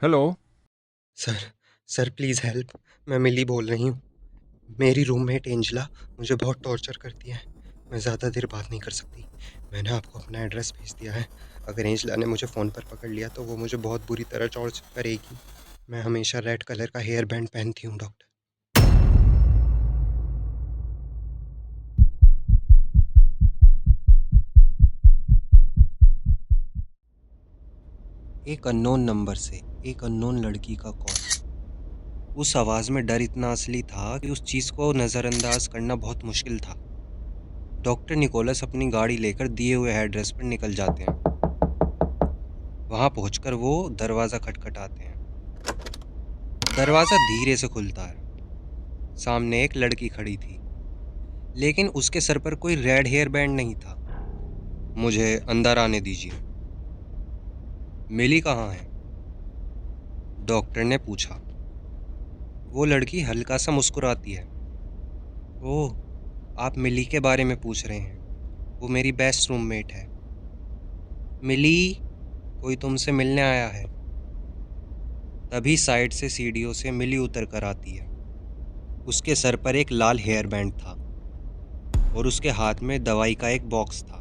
Hello. Sir sir please help. मैं मिली बोल रही हूँ। मेरी रूममेट एंजला मुझे बहुत टॉर्चर करती है। मैं ज़्यादा देर बात नहीं कर सकती। मैंने आपको अपना एड्रेस भेज दिया है। अगर एंजला ने मुझे फ़ोन पर पकड़ लिया तो वो मुझे बहुत बुरी तरह टॉर्चर करेगी। मैं हमेशा रेड कलर का हेयर बैंड पहनती हूँ डॉक्टर। एक अननोन नंबर से एक अननोन लड़की का कॉल। उस आवाज़ में डर इतना असली था कि उस चीज़ को नज़रअंदाज करना बहुत मुश्किल था। डॉक्टर निकोलस अपनी गाड़ी लेकर दिए हुए एड्रेस पर निकल जाते हैं। वहाँ पहुंचकर वो दरवाज़ा खटखटाते हैं। दरवाज़ा धीरे से खुलता है। सामने एक लड़की खड़ी थी, लेकिन उसके सर पर कोई रेड हेयर बैंड नहीं था। मुझे अंदर आने दीजिए। मिली कहाँ है? डॉक्टर ने पूछा। वो लड़की हल्का सा मुस्कुराती है। ओह, आप मिली के बारे में पूछ रहे हैं। वो मेरी बेस्ट रूममेट है। मिली, कोई तुमसे मिलने आया है। तभी साइड से सीढ़ियों से मिली उतर कर आती है। उसके सर पर एक लाल हेयर बैंड था और उसके हाथ में दवाई का एक बॉक्स था।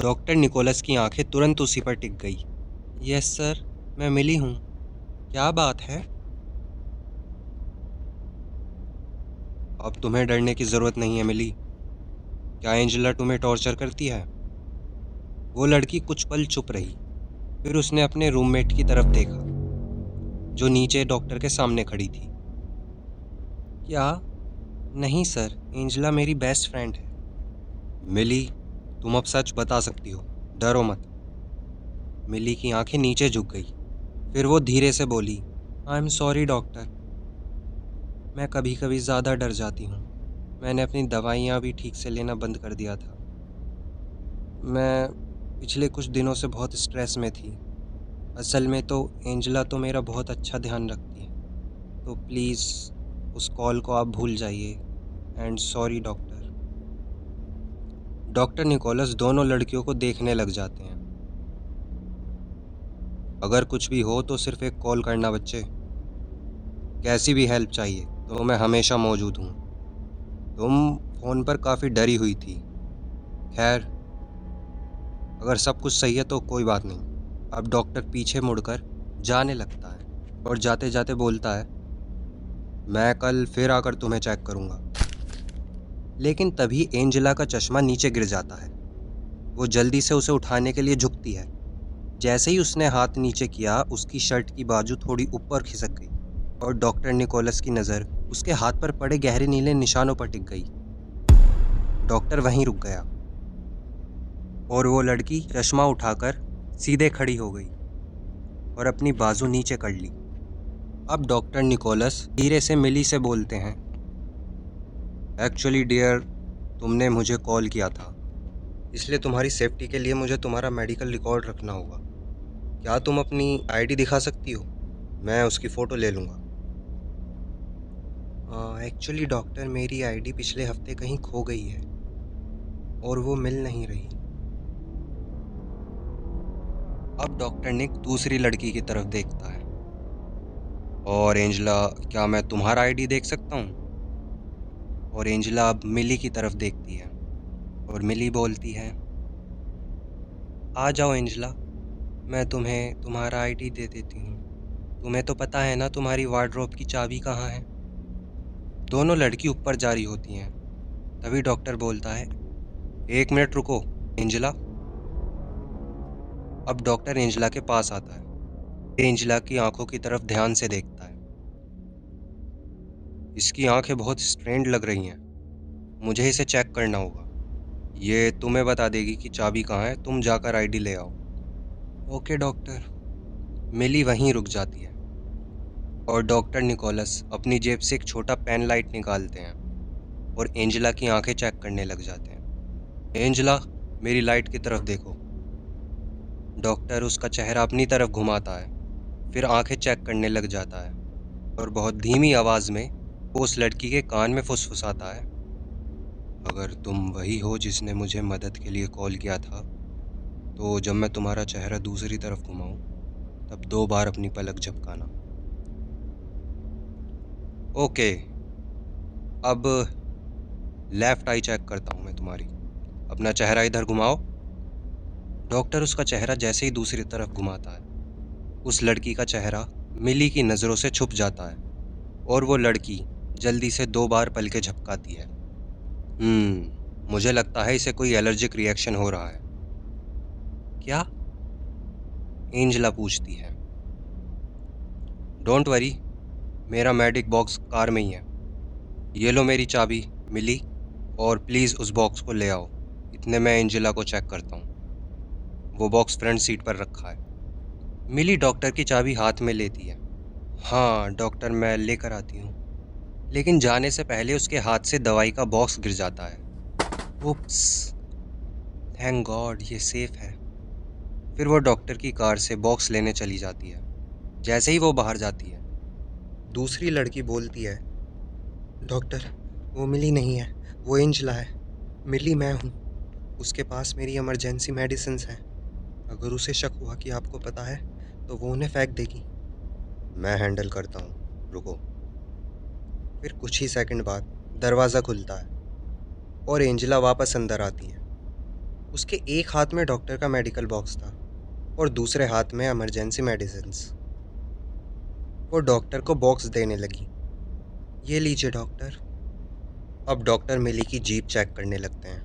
डॉक्टर निकोलस की आंखें तुरंत उसी पर टिक गई। यस सर, मैं मिली हूँ। क्या बात है? अब तुम्हें डरने की ज़रूरत नहीं है मिली। क्या एंजेला तुम्हें टॉर्चर करती है? वो लड़की कुछ पल चुप रही। फिर उसने अपने रूममेट की तरफ देखा, जो नीचे डॉक्टर के सामने खड़ी थी। क्या? नहीं सर, एंजेला मेरी बेस्ट फ्रेंड है। मिली, तुम अब सच बता सकती हो। डरो मत। मिली की आंखें नीचे झुक गई। फिर वो धीरे से बोली, आई एम सॉरी डॉक्टर। मैं कभी कभी ज़्यादा डर जाती हूँ। मैंने अपनी दवाइयाँ भी ठीक से लेना बंद कर दिया था। मैं पिछले कुछ दिनों से बहुत स्ट्रेस में थी। असल में तो एंजेला तो मेरा बहुत अच्छा ध्यान रखती है। तो प्लीज़ उस कॉल को आप भूल जाइए। And sorry doctor. Doctor Nicholas दोनों लड़कियों को देखने लग जाते हैं। अगर कुछ भी हो तो सिर्फ एक कॉल करना बच्चे। कैसी भी हेल्प चाहिए तो मैं हमेशा मौजूद हूँ। तुम फ़ोन पर काफ़ी डरी हुई थी। खैर, अगर सब कुछ सही है तो कोई बात नहीं। अब डॉक्टर पीछे मुड़कर जाने लगता है और जाते जाते बोलता है, मैं कल फिर आकर तुम्हें चेक करूँगा। लेकिन तभी एंजेला का चश्मा नीचे गिर जाता है। वो जल्दी से उसे उठाने के लिए झुकती है। जैसे ही उसने हाथ नीचे किया, उसकी शर्ट की बाजू थोड़ी ऊपर खिसक गई और डॉक्टर निकोलस की नज़र उसके हाथ पर पड़े गहरे नीले निशानों पर टिक गई। डॉक्टर वहीं रुक गया और वो लड़की चश्मा उठाकर सीधे खड़ी हो गई और अपनी बाजू नीचे कर ली। अब डॉक्टर निकोलस धीरे से मिली से बोलते हैं, एक्चुअली डियर, तुमने मुझे कॉल किया था, इसलिए तुम्हारी सेफ्टी के लिए मुझे तुम्हारा मेडिकल रिकॉर्ड रखना होगा। क्या तुम अपनी आईडी दिखा सकती हो? मैं उसकी फ़ोटो ले लूँगा। एक्चुअली डॉक्टर, मेरी आईडी पिछले हफ्ते कहीं खो गई है और वो मिल नहीं रही। अब डॉक्टर निक दूसरी लड़की की तरफ देखता है। और एंजेला, क्या मैं तुम्हारा आईडी देख सकता हूँ? और एंजेला अब मिली की तरफ देखती है और मिली बोलती है, आ जाओ एंजेला, मैं तुम्हें तुम्हारा आईडी दे देती हूँ। तुम्हें तो पता है ना तुम्हारी वार्डरोब की चाबी कहाँ है। दोनों लड़की ऊपर जा रही होती हैं। तभी डॉक्टर बोलता है, एक मिनट रुको एंजेला। अब डॉक्टर एंजेला के पास आता है। एंजेला की आंखों की तरफ ध्यान से देखता है। इसकी आंखें बहुत स्ट्रेंड लग रही हैं। मुझे इसे चेक करना होगा। ये तुम्हें बता देगी कि चाबी कहाँ है। तुम जाकर आईडी ले आओ। Okay doctor. मिली वहीं रुक जाती है और डॉक्टर निकोलस अपनी जेब से एक छोटा पेन लाइट निकालते हैं और एंजेला की आंखें चेक करने लग जाते हैं। एंजेला, मेरी लाइट की तरफ देखो। डॉक्टर उसका चेहरा अपनी तरफ घुमाता है, फिर आंखें चेक करने लग जाता है और बहुत धीमी आवाज़ में वो उस लड़की के कान में फुसफुसाता है, अगर तुम वही हो जिसने मुझे मदद के लिए कॉल किया था, तो जब मैं तुम्हारा चेहरा दूसरी तरफ घुमाऊं तब 2 बार अपनी पलक झपकाना। ओके, अब लेफ्ट आई चेक करता हूँ मैं तुम्हारी। अपना चेहरा इधर घुमाओ। डॉक्टर उसका चेहरा जैसे ही दूसरी तरफ घुमाता है, उस लड़की का चेहरा मिली की नज़रों से छुप जाता है और वो लड़की जल्दी से 2 बार पलकें झपकाती है। मुझे लगता है इसे कोई एलर्जिक रिएक्शन हो रहा है। क्या? एंजेला पूछती है। डोंट वरी, मेरा मेडिक बॉक्स कार में ही है। ये लो मेरी चाबी मिली, और प्लीज़ उस बॉक्स को ले आओ। इतने में एंजेला को चेक करता हूँ। वो बॉक्स फ्रंट सीट पर रखा है। मिली डॉक्टर की चाबी हाथ में लेती है। हाँ डॉक्टर, मैं लेकर आती हूँ। लेकिन जाने से पहले उसके हाथ से दवाई का बॉक्स गिर जाता है। उप्स, थैंक गॉड ये सेफ है। फिर वो डॉक्टर की कार से बॉक्स लेने चली जाती है। जैसे ही वो बाहर जाती है, दूसरी लड़की बोलती है, डॉक्टर, वो मिली नहीं है, वो एंजेला है। मिली मैं हूँ। उसके पास मेरी इमरजेंसी मेडिसिन्स हैं। अगर उसे शक हुआ कि आपको पता है, तो वो उन्हें फेंक देगी। मैं हैंडल करता हूँ, रुको। फिर कुछ ही सेकंड बाद दरवाज़ा खुलता है और एंजेला वापस अंदर आती है। उसके एक हाथ में डॉक्टर का मेडिकल बॉक्स था और दूसरे हाथ में इमरजेंसी मेडिसिन्स। वो डॉक्टर को बॉक्स देने लगी। ये लीजिए डॉक्टर। अब डॉक्टर मिली की जीप चेक करने लगते हैं।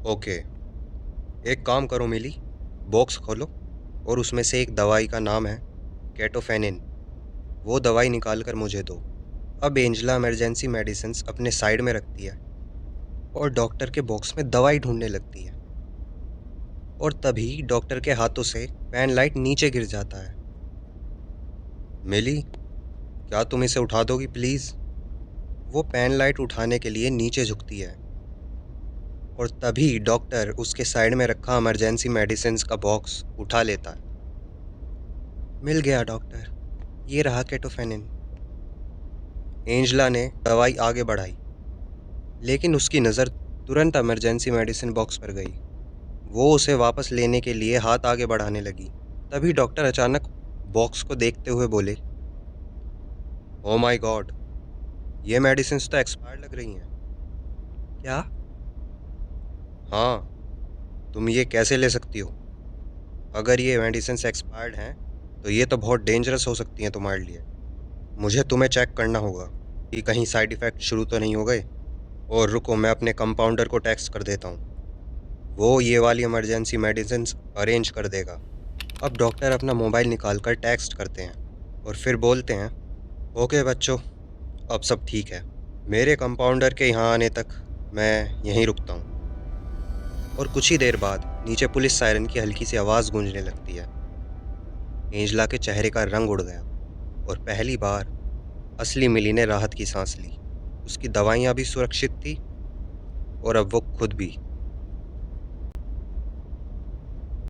ओके। एक काम करो मिली, बॉक्स खोलो और उसमें से एक दवाई का नाम है केटोफेनिन। वो दवाई निकाल कर मुझे दो। अब एंजेला इमरजेंसी मेडिसिन्स अपने साइड में रखती है और डॉक्टर के बॉक्स में दवाई ढूंढने लगती है। और तभी डॉक्टर के हाथों से पेन लाइट नीचे गिर जाता है। मिली, क्या तुम इसे उठा दोगी प्लीज़? वो पेन लाइट उठाने के लिए नीचे झुकती है और तभी डॉक्टर उसके साइड में रखा इमरजेंसी मेडिसिन्स का बॉक्स उठा लेता है। मिल गया डॉक्टर, ये रहा केटोफेनिन। एंजेला ने दवाई आगे बढ़ाई, लेकिन उसकी नज़र तुरंत इमरजेंसी मेडिसिन बॉक्स पर गई। वो उसे वापस लेने के लिए हाथ आगे बढ़ाने लगी। तभी डॉक्टर अचानक बॉक्स को देखते हुए बोले, ओ माय गॉड, ये मेडिसिन्स तो एक्सपायर लग रही हैं। क्या? हाँ, तुम ये कैसे ले सकती हो? अगर ये मेडिसिन्स एक्सपायर्ड हैं तो ये तो बहुत डेंजरस हो सकती हैं तुम्हारे लिए। मुझे तुम्हें चेक करना होगा कि कहीं साइड इफ़ेक्ट शुरू तो नहीं हो गए। और रुको, मैं अपने कंपाउंडर को टेक्स्ट कर देता हूँ, वो ये वाली इमरजेंसी मेडिसिन्स अरेंज कर देगा। अब डॉक्टर अपना मोबाइल निकाल कर टेक्स्ट करते हैं और फिर बोलते हैं, ओके बच्चों, अब सब ठीक है। मेरे कंपाउंडर के यहाँ आने तक मैं यहीं रुकता हूँ। और कुछ ही देर बाद नीचे पुलिस सायरन की हल्की सी आवाज़ गूंजने लगती है। एंजेला के चेहरे का रंग उड़ गया और पहली बार असली मिली ने राहत की सांस ली। उसकी दवाइयाँ भी सुरक्षित थी और अब वो खुद भी।